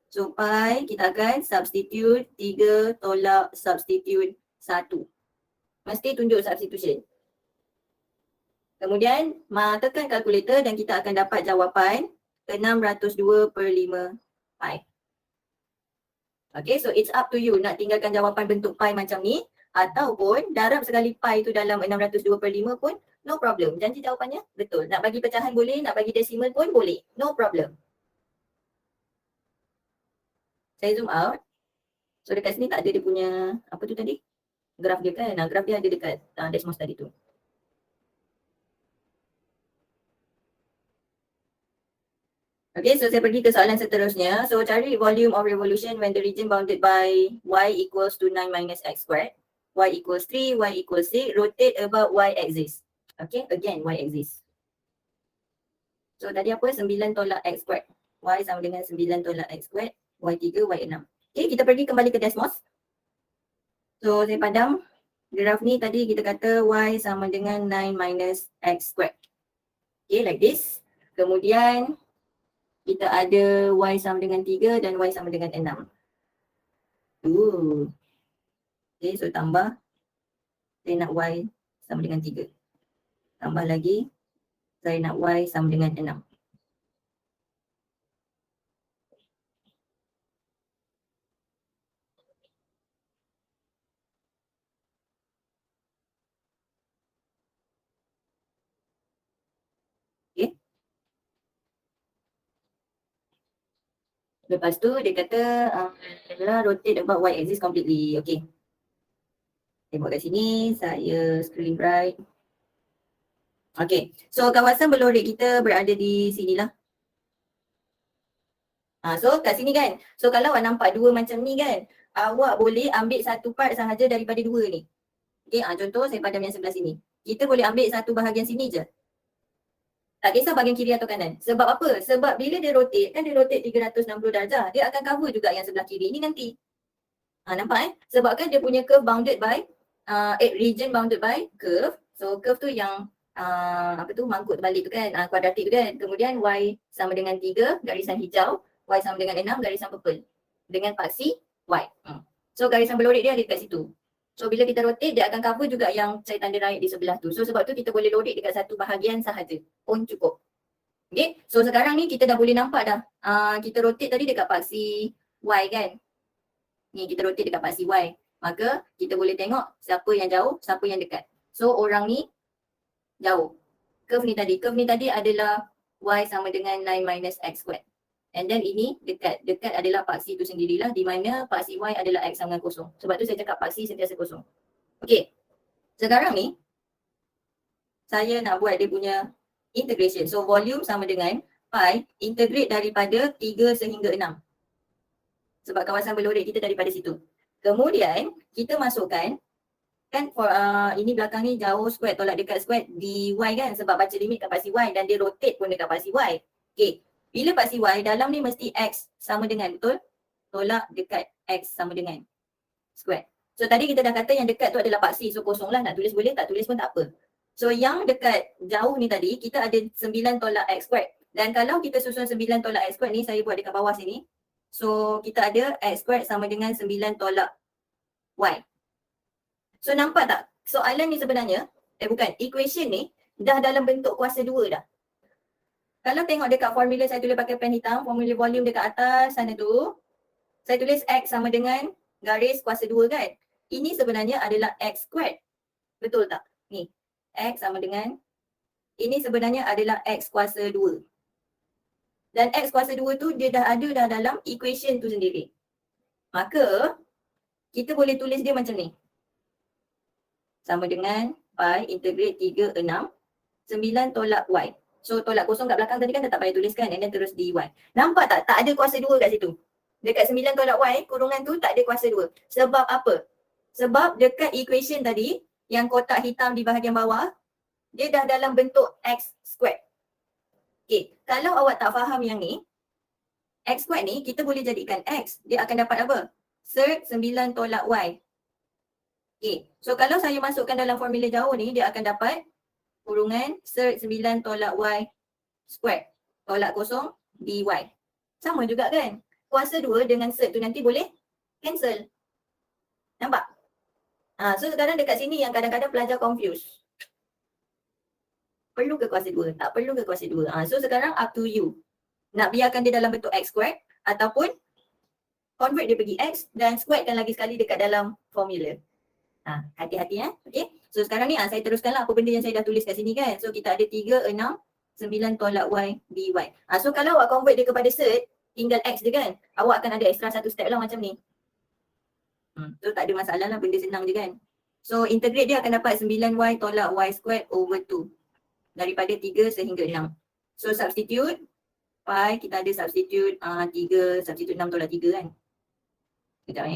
So pi kita akan substitute 3 tolak substitute 1. Mesti tunjuk substitution. Kemudian tekan kalkulator dan kita akan dapat jawapan 602 per 5 pi. Okay, so it's up to you nak tinggalkan jawapan bentuk pi macam ni ataupun darab sekali pi tu dalam 602 per 5 pun no problem. Janji jawapannya betul. Nak bagi pecahan boleh, nak bagi desimal pun boleh. No problem. Saya zoom out. So dekat sini tak ada dia punya, apa tu tadi? Graf dia kan? Graf dia ada dekat Desmos tadi tu. Okay, so saya pergi ke soalan seterusnya. So cari volume of revolution when the region bounded by y equals to 9 minus x squared. Y equals 3, y equals 6, rotate about y axis. Okay, again y axis. So tadi apa? 9 tolak x squared. Y sama dengan 9 tolak x squared. Y 3, y 6. Okay, kita pergi kembali ke Desmos. So saya padam. Graf ni tadi kita kata y sama dengan 9 minus x squared. Okay, like this. Kemudian kita ada y sama dengan 3 dan y sama dengan 6. Okay, so tambah. Saya nak y sama dengan 3. Tambah lagi. Saya nak y sama dengan 6. Okay. Lepas tu dia kata rotate about y axis completely. Okay. Saya buat kat sini. Saya screen bright. Okay. So kawasan berlorek kita berada di sinilah. So kat sini kan. So kalau awak nampak dua macam ni kan. Awak boleh ambil satu part sahaja daripada dua ni. Okay. Contoh saya padam yang sebelah sini. Kita boleh ambil satu bahagian sini je. Tak kisah bahagian kiri atau kanan. Sebab apa? Sebab bila dia rotate, kan dia rotate 360 darjah. Dia akan cover juga yang sebelah kiri ni nanti. Nampak Sebab kan dia punya curve bounded by, region bounded by curve. So curve tu yang, mangkuk terbalik tu kan, kuadratik tu kan. Kemudian y sama dengan 3, garisan hijau. Y sama dengan 6, garisan purple. Dengan paksi y. So garisan berlorek dia ada dekat situ. So bila kita rotate, dia akan cover juga yang saya tanda right di sebelah tu. So sebab tu kita boleh lorek dekat satu bahagian sahaja. Pun cukup. Okay. So sekarang ni kita dah boleh nampak dah. Kita rotate tadi dekat paksi Y kan. Ni kita rotate dekat paksi Y. Maka kita boleh tengok siapa yang jauh, siapa yang dekat. So orang ni jauh. Curve ni tadi adalah Y sama dengan 9 minus X squared. And then ini dekat. Dekat adalah paksi tu sendirilah di mana paksi Y adalah X sama dengan kosong. Sebab tu saya cakap paksi sentiasa kosong. Okay. Sekarang ni saya nak buat dia punya integration. So volume sama dengan pi integrate daripada 3 sehingga 6. Sebab kawasan berlorek kita daripada situ. Kemudian kita masukkan kan ini belakang ni jauh square tolak dekat square dy kan sebab baca limit kat paksi y dan dia rotate pun dekat paksi y. Okay. Bila paksi y dalam ni mesti x sama dengan betul? Tolak dekat x sama dengan square. So tadi kita dah kata yang dekat tu adalah paksi. So kosong lah, nak tulis boleh, tak tulis pun tak apa. So yang dekat jauh ni tadi kita ada 9 tolak x square. Dan kalau kita susun 9 tolak x square ni saya buat dekat bawah sini. So kita ada x square sama dengan 9 tolak y. So nampak tak? Soalan ni sebenarnya, equation ni dah dalam bentuk kuasa 2 dah. Kalau tengok dekat formula saya tulis pakai pen hitam, formula volume dekat atas sana tu, saya tulis x sama dengan garis kuasa 2 kan. Ini sebenarnya adalah x squared. Betul tak? Ni, x sama dengan, ini sebenarnya adalah x kuasa 2. Dan x kuasa 2 tu dia dah ada dah dalam equation tu sendiri. Maka, kita boleh tulis dia macam ni. Sama dengan pi integrate 3, 6, 9 tolak y. So tolak kosong kat belakang tadi kan tak payah tuliskan and then terus dy. Nampak tak? Tak ada kuasa 2 kat situ. Dekat 9 tolak y, kurungan tu tak ada kuasa 2. Sebab apa? Sebab dekat equation tadi, yang kotak hitam di bahagian bawah, dia dah dalam bentuk x squared. Okay, kalau awak tak faham yang ni, x squared ni kita boleh jadikan x. Dia akan dapat apa? Sert 9 tolak y. Okay, so kalau saya masukkan dalam formula jauh ni, dia akan dapat kurungan sert 9 tolak y square. Tolak kosong dy. Sama juga kan? Kuasa 2 dengan sert tu nanti boleh cancel. Nampak? So sekarang dekat sini yang kadang-kadang pelajar confuse. Perlu ke kuasa 2? Tak perlu ke kuasa 2? So sekarang up to you. Nak biarkan dia dalam bentuk x squared ataupun convert dia pergi x dan squarekan lagi sekali dekat dalam formula. Hati-hati okay. So sekarang ni saya teruskanlah apa benda yang saya dah tulis kat sini kan. So kita ada 3, 6, 9 tolak y dy. So kalau awak convert dia kepada sert, tinggal x je kan. Awak akan ada extra satu step lah macam ni. So tak ada masalah lah, benda senang je kan. So integrate dia akan dapat 9y tolak y squared over 2. Daripada 3 sehingga 6. So substitute, pi kita ada substitute 3, substitute 6 tolak 3 kan. Sekejap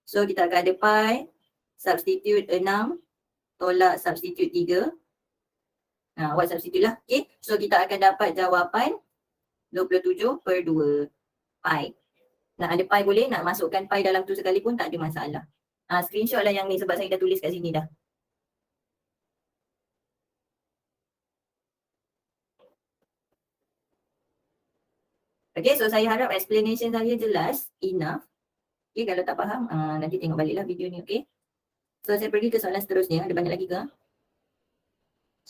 So kita akan ada pi, substitute 6, tolak substitute 3. Awak substitute lah. Okay. So kita akan dapat jawapan 27/2 pi. Nak ada pi boleh, nak masukkan pi dalam tu sekali pun tak ada masalah. Screenshot lah yang ni sebab saya dah tulis kat sini dah. Okay, so saya harap explanation saya jelas, enough. Okay, kalau tak faham, nanti tengok baliklah video ni, okay. So saya pergi ke soalan seterusnya, ada banyak lagi ke?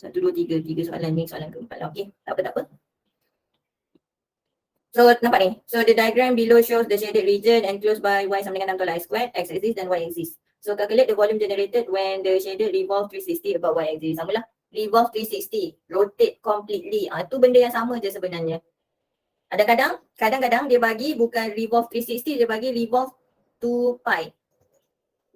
1, 2, 3, 3 soalan ni, soalan keempat lah, okay. Tak apa. So nampak ni, so the diagram below shows the shaded region enclosed by y sama dengan 6 tolak x squared, x axis dan y axis. So calculate the volume generated when the shaded revolve 360 about y axis. Samalah, revolve 360, rotate completely. Tu benda yang sama je sebenarnya. Kadang-kadang dia bagi bukan revolve 360, dia bagi revolve 2 pi.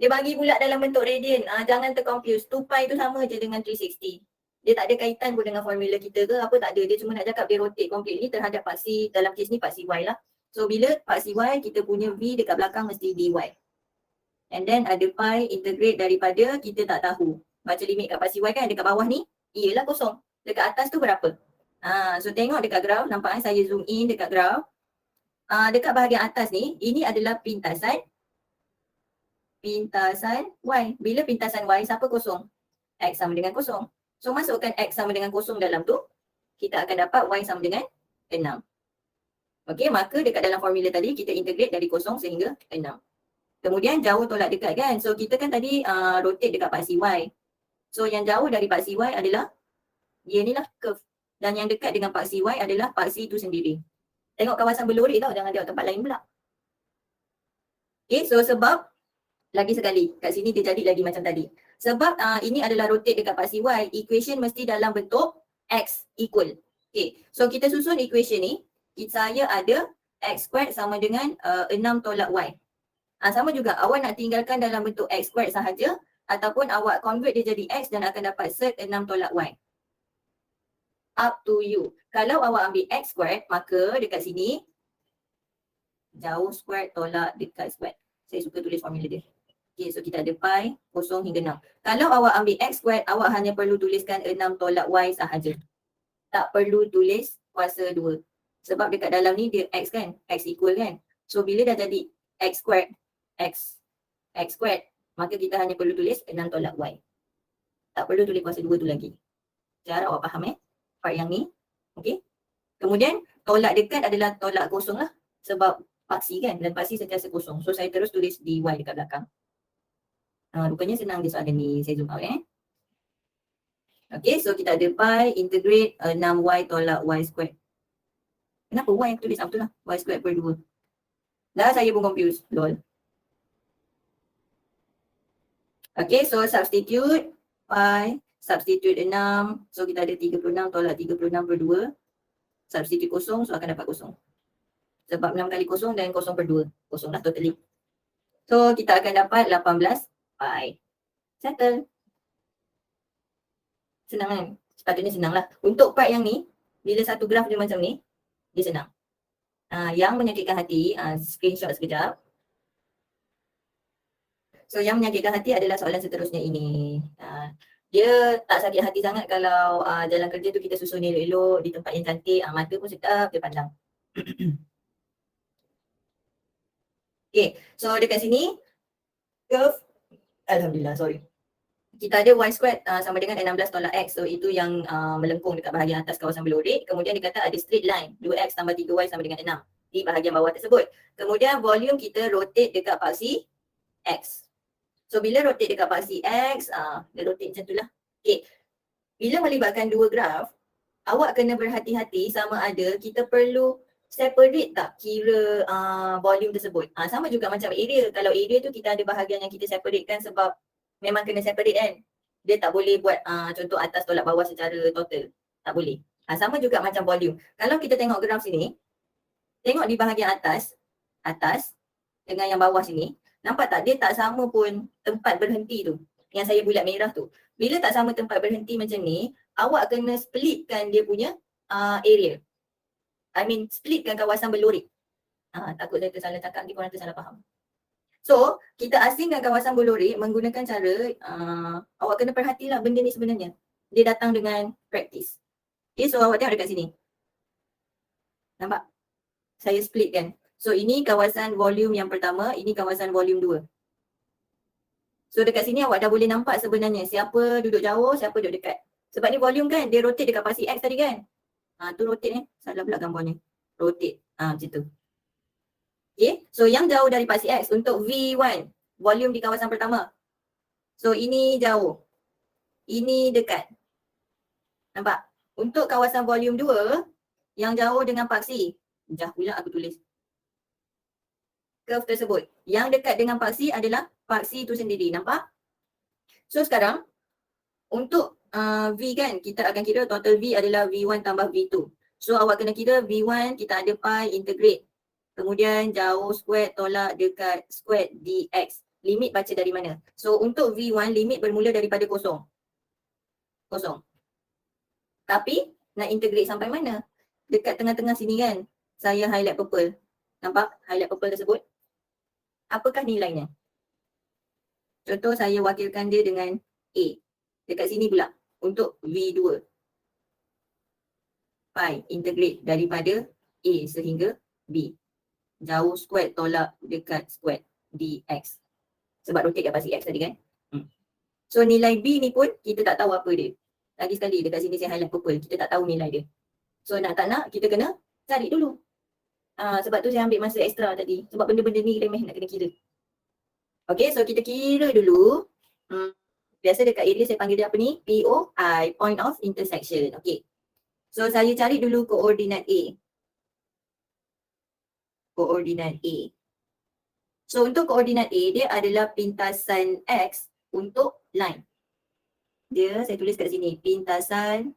Dia bagi pula dalam bentuk radian. Jangan terconfuse. 2 pi tu sama je dengan 360. Dia tak ada kaitan pun dengan formula kita ke apa, tak ada. Dia cuma nak cakap dia rotate completely terhadap paksi, dalam kes ni paksi y lah. So bila paksi y, kita punya v dekat belakang mesti dy. And then ada pi integrate daripada kita tak tahu. Baca limit kat paksi y kan, dekat bawah ni ialah kosong. Dekat atas tu berapa? So tengok dekat graf, nampak saya zoom in dekat graf. Dekat bahagian atas ni, ini adalah pintasan y. Bila pintasan y, siapa kosong? X sama dengan kosong. So masukkan x sama dengan kosong dalam tu, kita akan dapat y sama dengan 6. Okey, maka dekat dalam formula tadi, kita integrate dari kosong sehingga 6. Kemudian jauh tolak dekat kan. So kita kan tadi rotate dekat paksi y. So yang jauh dari paksi y adalah, dia ni lah curve. Dan yang dekat dengan paksi y adalah paksi tu sendiri. Tengok kawasan berlorek tau, jangan tengok tempat lain pula. Okay, so sebab, lagi sekali, kat sini dia jadi lagi macam tadi. Sebab ini adalah rotate dekat paksi y, equation mesti dalam bentuk x equal. Okay, so kita susun equation ni, saya ada x squared sama dengan 6 tolak y. Sama juga, awak nak tinggalkan dalam bentuk x squared sahaja, ataupun awak convert dia jadi x dan akan dapat sert 6 tolak y. Up to you. Kalau awak ambil x squared, maka dekat sini jauh square tolak dekat square. Saya suka tulis formula dia. Okay, so kita ada pi 0 hingga 6. Kalau awak ambil x square, awak hanya perlu tuliskan 6 tolak y sahaja. Tak perlu tulis kuasa 2. Sebab dekat dalam ni dia x kan, x equal kan. So bila dah jadi x square, x square, maka kita hanya perlu tulis 6 tolak y. Tak perlu tulis kuasa 2 tu lagi. Cara awak faham part yang ni. Okay. Kemudian tolak dekat adalah tolak kosong lah. Sebab paksi kan, dan paksi sentiasa kosong. So saya terus tulis dy dekat belakang. Rupanya senang dia soalan ni. Saya zoom out Okay, so kita ada pi integrate 6y tolak y square. Kenapa y aku tulis? Betul lah. Y square per 2. Dah saya pun confused. Lol. Okay, so substitute pi, substitute 6. So kita ada 36 tolak 36 per 2. Substitute kosong, so akan dapat kosong. Sebab 6 kali kosong dan kosong per 2. Kosong lah totally. So kita akan dapat 18 pi. Settle. Senang kan? Sepatutnya senang lah. Untuk part yang ni, bila satu graf dia macam ni, dia senang. Yang menyakitkan hati, screenshot sekejap. So yang menyakitkan hati adalah soalan seterusnya ini. Dia tak sakit hati sangat kalau jalan kerja tu kita susun elok-elok di tempat yang cantik, mata pun sedap, dia pandang. Okay, so dekat sini, curve, alhamdulillah, sorry. Kita ada y squared sama dengan 16 tolak x. So itu yang melengkung dekat bahagian atas kawasan belorik. Kemudian dia kata ada straight line, 2x tambah 3y sama dengan 6 di bahagian bawah tersebut. Kemudian volume kita rotate dekat paksi x. So bila rotate dekat paksi x, dia rotate macam tu lah. Okay. Bila melibatkan dua graf, awak kena berhati-hati sama ada kita perlu separate tak kira volume tersebut. Sama juga macam area. Kalau area tu kita ada bahagian yang kita separate kan sebab memang kena separate kan. Dia tak boleh buat contoh atas tolak bawah secara total. Tak boleh. Sama juga macam volume. Kalau kita tengok graf sini, tengok di bahagian atas dengan yang bawah sini, nampak tak dia tak sama pun tempat berhenti tu. Yang saya bulat merah tu. Bila tak sama tempat berhenti macam ni, awak kena splitkan dia punya area. I mean splitkan kawasan belorik. Takut saya tersalah cakap, nanti korang tersalah faham. So, kita asingkan kawasan belorik menggunakan cara, awak kena perhatilah benda ni sebenarnya. Dia datang dengan praktis. Okay, so awak tengok dekat sini. Nampak? Saya split kan. So, ini kawasan volume yang pertama, ini kawasan volume 2. So, dekat sini awak dah boleh nampak sebenarnya siapa duduk jauh, siapa duduk dekat. Sebab ni volume kan, dia rotate dekat paksi X tadi kan. Tu rotate salah pula gambarnya. Rotate, macam tu. Okay, so yang jauh dari paksi X untuk V1, volume di kawasan pertama. So ini jauh, ini dekat. Nampak? Untuk kawasan volume 2, yang jauh dengan paksi, jah pula aku tulis. Curve tersebut. Yang dekat dengan paksi adalah paksi itu sendiri, nampak? So sekarang, untuk V kan, kita akan kira total V adalah V1 tambah V2. So awak kena kira V1, kita ada pi integrate. Kemudian jauh square tolak dekat square dx. Limit baca dari mana? So untuk V1 limit bermula daripada kosong. Kosong. Tapi nak integrate sampai mana? Dekat tengah-tengah sini kan. Saya highlight purple. Nampak highlight purple tersebut? Apakah nilainya? Contoh saya wakilkan dia dengan A. Dekat sini pula untuk V2. Pi integrate daripada A sehingga B. Jauh square tolak dekat square dx. Sebab rotate kat paksi x tadi kan. So nilai B ni pun kita tak tahu apa dia. Lagi sekali dekat sini saya highlight purple. Kita tak tahu nilai dia. So nak tak nak kita kena cari dulu. Sebab tu saya ambil masa ekstra tadi. Sebab benda-benda ni remeh nak kena kira. Okay, so kita kira dulu. Biasa dekat area saya panggil dia apa ni? POI, point of intersection. Okay. So saya cari dulu koordinat A. Koordinat A. So untuk koordinat A, dia adalah pintasan X untuk line. Dia saya tulis kat sini, pintasan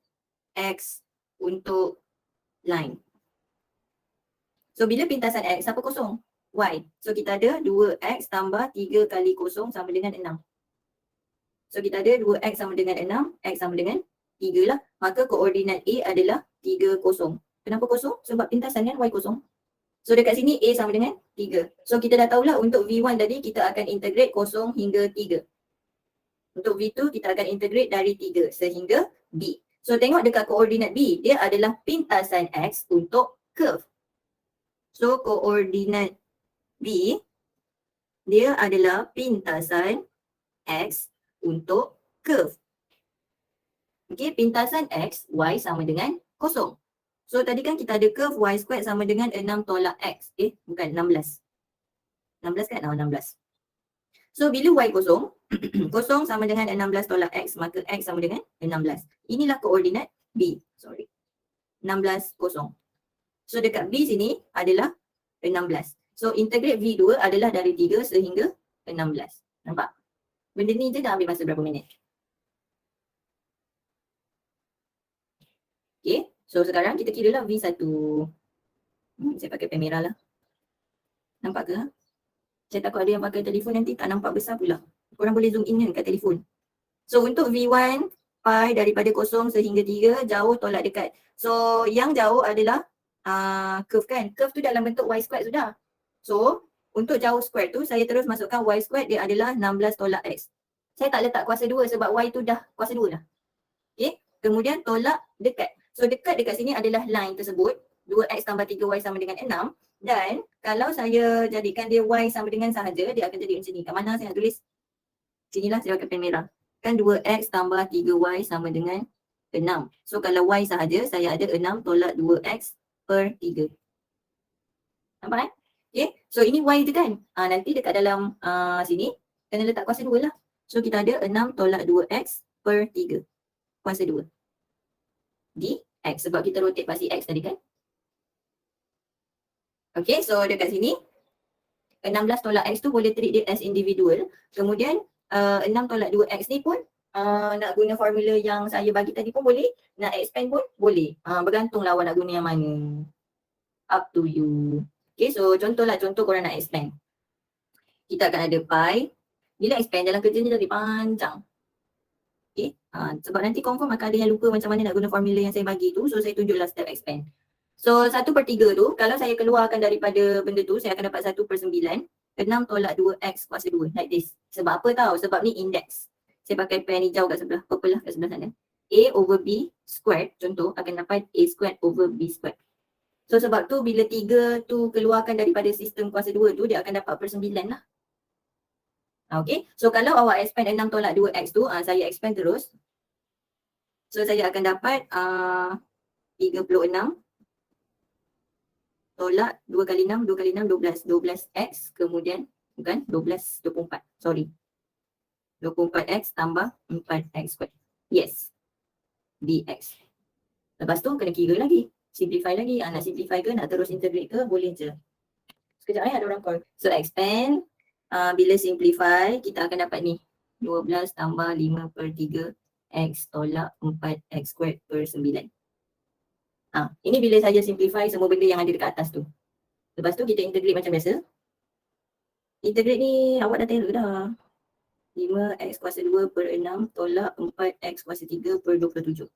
X untuk line. So bila pintasan X, apa kosong? Y. So kita ada 2X tambah 3 kali kosong sama dengan 6. So kita ada 2X sama dengan 6, X sama dengan 3 lah. Maka koordinat A adalah 3, kosong. Kenapa kosong? Sebab pintasan kan Y kosong. So dekat sini A sama dengan 3. So kita dah tahulah untuk V1 tadi kita akan integrate 0 hingga 3. Untuk V2 kita akan integrate dari 3 sehingga B. So tengok dekat koordinat B, dia adalah pintasan X untuk curve. So koordinat B, dia adalah pintasan X untuk curve. Okay, pintasan X, Y sama dengan 0. So tadi kan kita ada curve Y squared sama dengan 6 tolak X. Bukan 16. 16 kan? 16. So bila Y kosong, kosong sama dengan 16 tolak X, maka X sama dengan 16. Inilah koordinat B. 16, kosong. So dekat B sini adalah 16. So integrate V2 adalah dari 3 sehingga 16. Nampak? Benda ni je dah ambil masa berapa minit. Okay, so sekarang kita kira lah V1. Saya pakai pen merah lah. Nampak ke? Saya takut ada yang pakai telefon nanti tak nampak besar pula. Korang boleh zoom in kan kat telefon. So untuk V1, pi daripada 0 sehingga 3, jauh tolak dekat. So yang jauh adalah curve kan. Curve tu dalam bentuk Y squared sudah. So untuk jauh square tu saya terus masukkan Y squared, dia adalah 16 tolak X. Saya tak letak kuasa 2 sebab Y tu dah kuasa 2 dah. Okay. Kemudian tolak dekat. So dekat sini adalah line tersebut. 2X tambah 3Y sama dengan 6. Dan kalau saya jadikan dia Y sama dengan sahaja, dia akan jadi macam ni. Kat mana saya nak tulis? Sinilah saya pakai pen merah. Kan 2X tambah 3Y sama dengan 6. So kalau Y sahaja, saya ada 6 tolak 2X per 3. Nampak kan? Okay. So ini Y je kan? Nanti dekat dalam sini, kena letak kuasa 2 lah. So kita ada 6 tolak 2X per 3. Kuasa 2. Di X sebab kita rotate pasti X tadi kan? Okay, so dekat sini 16 tolak X tu boleh treat dia as individual. Kemudian 6 tolak 2X ni pun nak guna formula yang saya bagi tadi pun boleh. Nak expand pun boleh. Bergantunglah awak nak guna yang mana. Up to you. Okay, so contohlah contoh korang nak expand. Kita akan ada pi. Bila expand dalam kerja ni jadi panjang. Okay, sebab nanti confirm akan ada yang lupa macam mana nak guna formula yang saya bagi tu. So saya tunjuklah step expand. So 1/3 tu, kalau saya keluarkan daripada benda tu, saya akan dapat 1/9. 6 tolak 2X kuasa 2, like this. Sebab apa tahu? Sebab ni index. Saya pakai pen hijau kat sebelah, purple lah kat sebelah sana. A over B squared, contoh, akan dapat A squared over B squared. So sebab tu, bila 3 tu keluarkan daripada sistem kuasa 2 tu, dia akan dapat per 9 lah. Okay, so kalau awak expand 6 tolak 2X tu, saya expand terus. So saya akan dapat 36 tolak 2 kali 6, 2 kali 6, 12. 12X kemudian, bukan, 12, 24. Sorry. 24X tambah 4X squared. Yes. dx. Lepas tu kena kira lagi. Simplify lagi. Nak simplify ke, nak terus integrate ke, boleh je. Sekejap ada orang call. So expand. Bila simplify, kita akan dapat ni. 12 tambah 5/3 X tolak 4X squared per 9. Ini bila saya simplify semua benda yang ada dekat atas tu. Lepas tu kita integrate macam biasa. Integrate ni awak dah terror dah. 5X kuasa 2 per 6 tolak 4X kuasa 3 per 27.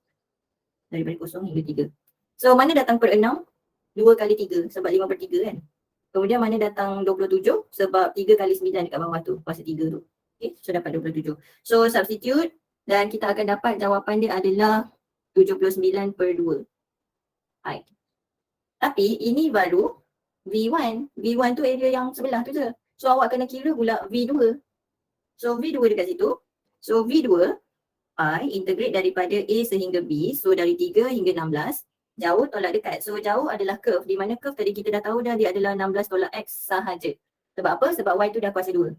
Daripada 0 hingga 3. So mana datang per 6? 2 kali 3 sebab 5/3 kan. Kemudian mana datang 27? Sebab 3 kali 9 dekat bawah tu. Kuasa 3 tu. Okay, so dapat 27. So substitute dan kita akan dapat jawapan dia adalah 79/2. Hai. Tapi ini baru V1. V1 tu area yang sebelah tu je. So awak kena kira pula V2. So V2 dekat situ. So V2 pi integrate daripada A sehingga B. So dari 3 hingga 16. Jauh tolak dekat. So jauh adalah curve. Di mana curve tadi kita dah tahu dah dia adalah 16 tolak X sahaja. Sebab apa? Sebab Y tu dah kuasa 2.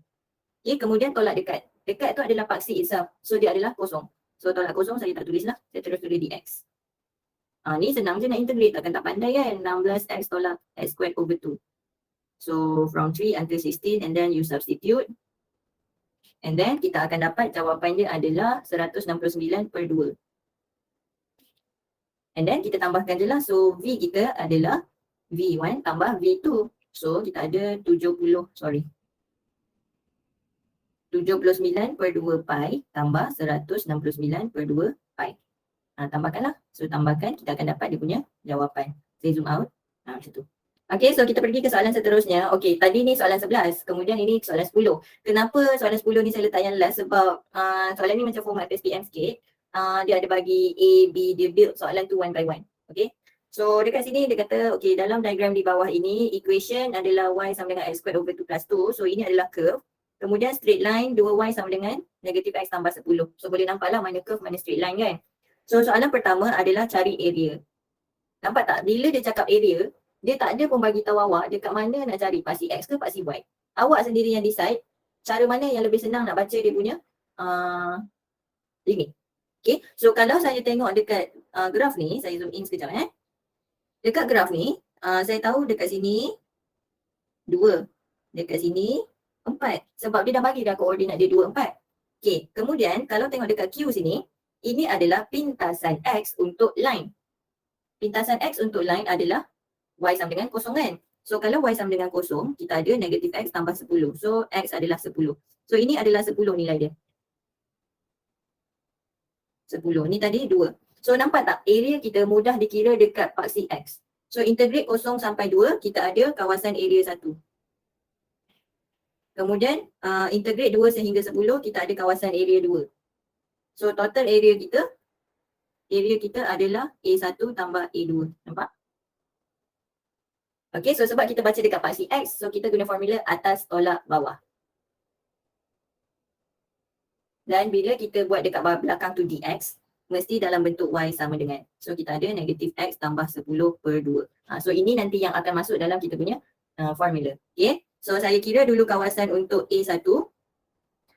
Okay, kemudian tolak dekat. Dekat tu adalah paksi itself. So dia adalah kosong. So tolak kosong saya tak tulis lah. Saya terus tulis dx. Ni senang je nak integrate, takkan tak pandai kan. 16x tolak x squared over 2. So from 3 until 16 and then you substitute. And then kita akan dapat jawapan dia adalah 169/2. And then kita tambahkan je lah. So V kita adalah V1 tambah V2. So kita ada 79/2 pi tambah 169/2 pi. Tambahkanlah. So tambahkan, kita akan dapat dia punya jawapan. Saya zoom out. Macam tu. Okay, so kita pergi ke soalan seterusnya. Okay, tadi ni soalan 11, kemudian ini soalan 10. Kenapa soalan 10 ni saya letak yang last? Sebab soalan ni macam format SPM sikit. Dia ada bagi A, B, dia build soalan tu one by one. Okay, so dekat sini dia kata, okay, dalam diagram di bawah ini, equation adalah y sama dengan x squared over 2 plus 2. So ini adalah curve. Kemudian straight line 2y sama dengan negatif x tambah 10. So boleh nampak lah mana curve, mana straight line kan. So soalan pertama adalah cari area. Nampak tak? Bila dia cakap area, dia tak ada pun bagi tahu awak dekat mana nak cari, paksi X ke paksi Y. Awak sendiri yang decide cara mana yang lebih senang nak baca dia punya limit. Okay, so kalau saya tengok dekat graf ni, saya zoom in sekejap Dekat graf ni, saya tahu dekat sini 2, dekat sini 4. Sebab dia dah bagi dah koordinat dia 2, 4. Okay, kemudian kalau tengok dekat Q sini, ini adalah pintasan X untuk line. Pintasan X untuk line adalah Y sama dengan kosong kan. So kalau Y sama dengan kosong, kita ada negatif X tambah 10. So X adalah 10. So ini adalah 10 nilai dia. 10. Ni tadi 2. So nampak tak? Area kita mudah dikira dekat paksi X. So integrate kosong sampai 2, kita ada kawasan area 1. Kemudian integrate 2 sehingga 10, kita ada kawasan area 2. So total area kita adalah A1 tambah A2. Nampak? Okay, so sebab kita baca dekat paksi X, so kita guna formula atas tolak bawah. Dan bila kita buat dekat belakang tu dx, mesti dalam bentuk y sama dengan. So kita ada negatif x tambah 10 per 2. So ini nanti yang akan masuk dalam kita punya formula. Okay, so saya kira dulu kawasan untuk A1.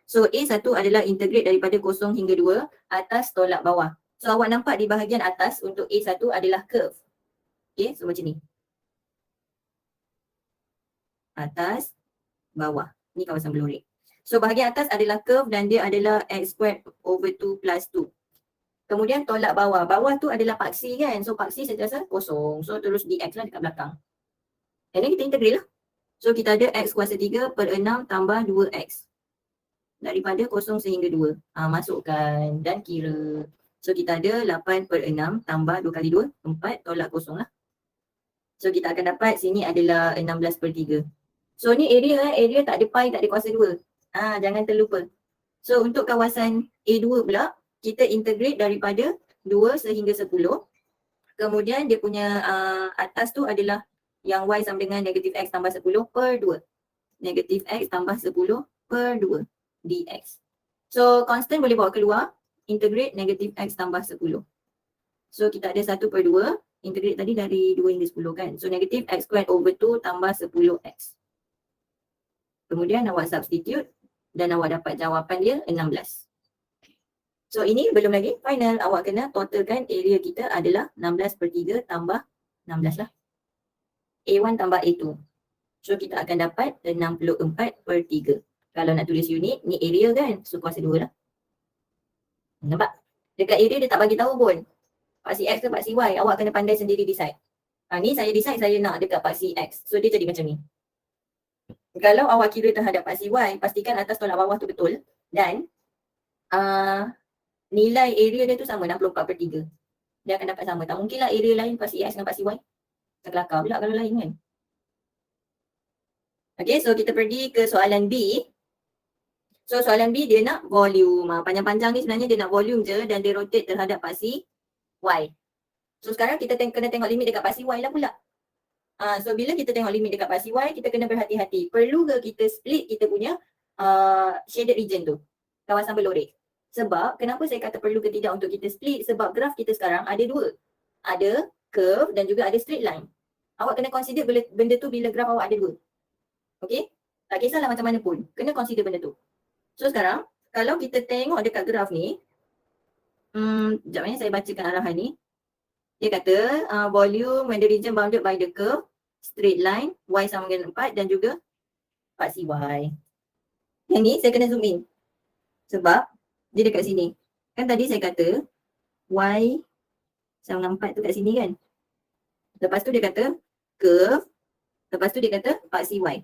So A1 adalah integrate daripada 0 hingga 2 atas tolak bawah. So awak nampak di bahagian atas untuk A1 adalah curve. Okay, so macam ni. Atas, bawah. Ni kawasan berlorek. So bahagian atas adalah curve dan dia adalah x squared over 2 plus 2. Kemudian tolak bawah. Bawah tu adalah paksi kan. So paksi sentiasa kosong. So terus dx lah dekat belakang. Dan ni kita integrate lah. So kita ada x kuasa 3 per 6 tambah 2x. Daripada 0 sehingga 2. Masukkan dan kira. So kita ada 8 per 6 tambah 2 kali 2. 4 tolak kosong lah. So kita akan dapat sini adalah 16 per 3. So ni area tak ada pi, tak ada kuasa 2. Jangan terlupa. So untuk kawasan A2 pula, kita integrate daripada 2 sehingga 10. Kemudian dia punya atas tu adalah yang y sama dengan negatif x tambah 10 per 2. Negatif x tambah 10 per 2 dx. So constant boleh bawa keluar, integrate negatif x tambah 10. So kita ada 1 per 2, integrate tadi dari 2 hingga 10 kan. So negatif x squared over 2 tambah 10x. Kemudian awak substitute dan awak dapat jawapan dia 16. So ini belum lagi final. Awak kena totalkan area kita adalah 16 per 3 tambah 16 lah. A1 tambah A2. So kita akan dapat 64 per 3. Kalau nak tulis unit, ni area kan. So kuasa 2 lah. Nampak? Dekat area dia tak bagi tahu pun. Paksi X ke paksi Y. Awak kena pandai sendiri decide. Ni saya decide saya nak dekat paksi X. So dia jadi macam ni. Kalau awak kira terhadap paksi Y, pastikan atas tolak bawah tu betul. Dan nilai area dia tu sama 64 per 3. Dia akan dapat sama. Tak mungkinlah area lain paksi X dengan paksi Y. Terkelakar pula kalau lain kan. Okay, so kita pergi ke soalan B. So soalan B dia nak volume. Panjang-panjang ni sebenarnya dia nak volume je dan dia rotate terhadap paksi Y. So sekarang kita kena tengok limit dekat paksi Y lah pula. So bila kita tengok limit dekat paksi Y, kita kena berhati-hati. Perlu ke kita split kita punya shaded region tu, kawasan berlorek? Sebab kenapa saya kata perlu ke tidak untuk kita split? Sebab graf kita sekarang ada 2. Ada curve dan juga ada straight line. Awak kena consider benda tu bila graf awak ada 2. Okay? Tak kisahlah macam mana pun. Kena consider benda tu. So sekarang, kalau kita tengok dekat graf ni, sekejap saya bacakan arahan ni. Dia kata volume when the region bounded by the curve, straight line, y sama dengan 4 dan juga paksi y. Yang ni saya kena zoom in. Sebab dia dekat sini. Kan tadi saya kata y sama dengan 4 tu kat sini kan. Lepas tu dia kata curve. Lepas tu dia kata paksi y.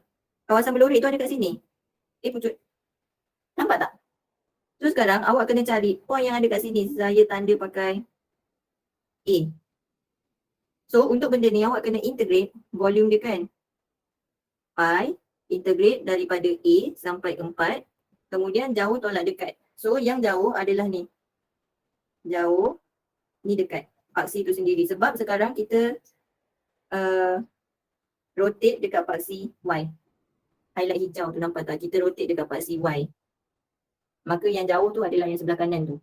Kawasan berlorek tu ada kat sini. Pucut. Nampak tak? So sekarang awak kena cari point yang ada kat sini. Saya tanda pakai A. So untuk benda ni awak kena integrate volume dia kan. Pi, integrate daripada A sampai 4. Kemudian jauh tolak dekat. So yang jauh adalah ni. Jauh, ni dekat. Paksi tu sendiri. Sebab sekarang kita rotate dekat paksi Y. Highlight hijau tu nampak tak? Kita rotate dekat paksi Y. Maka yang jauh tu adalah yang sebelah kanan tu.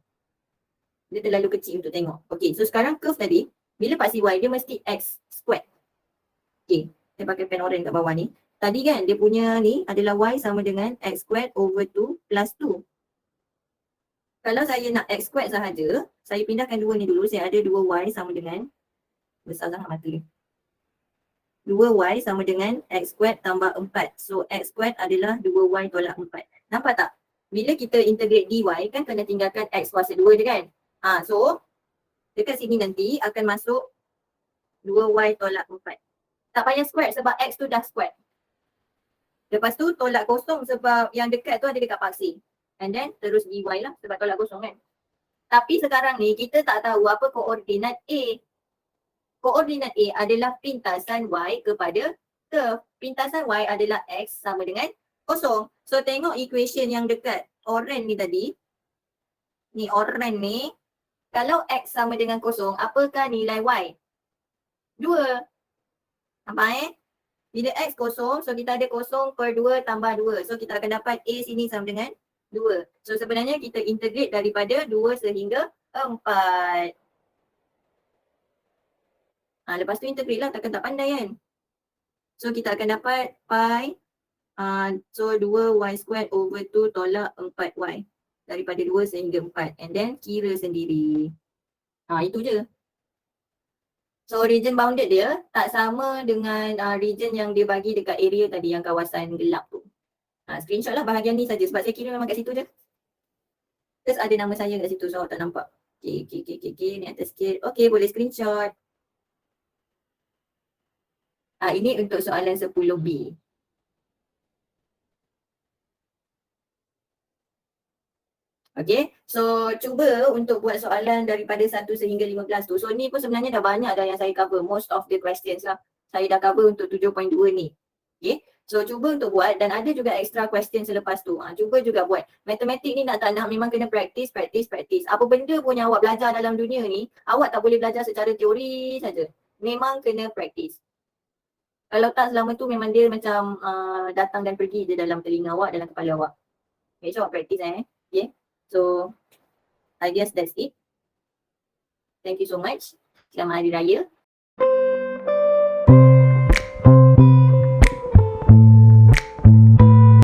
Dia terlalu kecil untuk tengok. Okay, so sekarang curve tadi, bila paksi Y dia mesti X squared. Okay, saya pakai pen orange kat bawah ni. Tadi kan dia punya ni adalah Y sama dengan X squared over 2 plus 2. Kalau saya nak X squared sahaja, saya pindahkan 2 ni dulu. Saya ada 2Y sama dengan, besar sangat mata ni. 2Y sama dengan X squared tambah 4. So X squared adalah 2Y tolak 4. Nampak tak? Bila kita integrate dy kan kena tinggalkan X kuasa 2 je kan? So dekat sini nanti akan masuk 2Y tolak 4. Tak payah square sebab X tu dah square. Lepas tu tolak kosong sebab yang dekat tu ada dekat paksi. And then terus dy lah sebab tolak kosong kan. Tapi sekarang ni kita tak tahu apa koordinat A. Koordinat A adalah pintasan Y kepada curve. Pintasan Y adalah X sama dengan kosong. So tengok equation yang dekat orange ni tadi. Ni orange ni. Kalau X sama dengan kosong, apakah nilai Y? 2. Nampak Bila X kosong, so kita ada kosong per 2 tambah 2. So kita akan dapat A sini sama dengan 2. So sebenarnya kita integrate daripada 2 sehingga 4. Lepas tu integrate lah, takkan tak pandai kan. So kita akan dapat pi, so 2y squared over 2 tolak 4y. Daripada 2 sehingga 4. And then kira sendiri. Itu je. So region bounded dia tak sama dengan region yang dia bagi dekat area tadi yang kawasan gelap tu. Screenshot lah bahagian ni saja sebab saya kira memang kat situ je. Terus ada nama saya kat situ so awak tak nampak. Okay, ni atas sikit. Okay, boleh screenshot. Ini untuk soalan 10B. Okay, so cuba untuk buat soalan daripada 1 sehingga 15 tu. So ni pun sebenarnya dah banyak dah yang saya cover, most of the questions lah. Saya dah cover untuk 7.2 ni. Okay, so cuba untuk buat dan ada juga extra question selepas tu. Cuba juga buat. Matematik ni nak tak nak memang kena practice. Apa benda pun yang awak belajar dalam dunia ni, awak tak boleh belajar secara teori saja. Memang kena practice. Kalau tak selama tu memang dia macam datang dan pergi je dalam telinga awak, dalam kepala awak. Okay, so awak practice Okay. So, I guess that's it. Thank you so much. Selamat Hari Raya.